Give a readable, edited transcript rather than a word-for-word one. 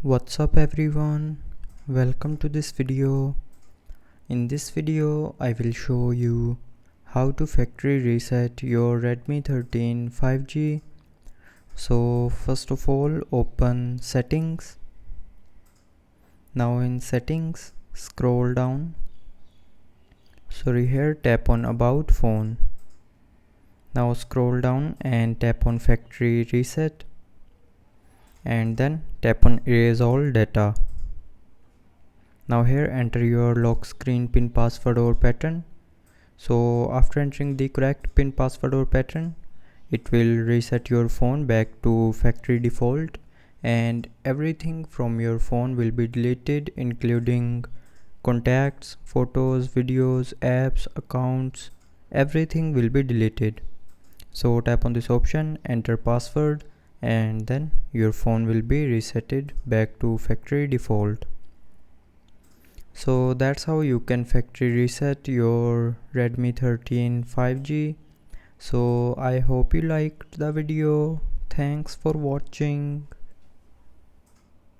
What's up everyone, welcome to this video. In this video I will show you how to factory reset your Redmi 13 5G. So first of all, open settings. Now in settings, scroll down. Here tap on about phone. Now scroll down and tap on factory reset, and then tap on erase all data. Now here enter your lock screen pin, password or pattern. So after entering the correct pin, password or pattern, it will reset your phone back to factory default, and everything from your phone will be deleted, including contacts, photos, videos, apps, accounts. Everything will be deleted. So tap on this option, enter password, and then your phone will be resetted back to factory default. So that's how you can factory reset your Redmi 13 5G. So I hope you liked the video. Thanks for watching.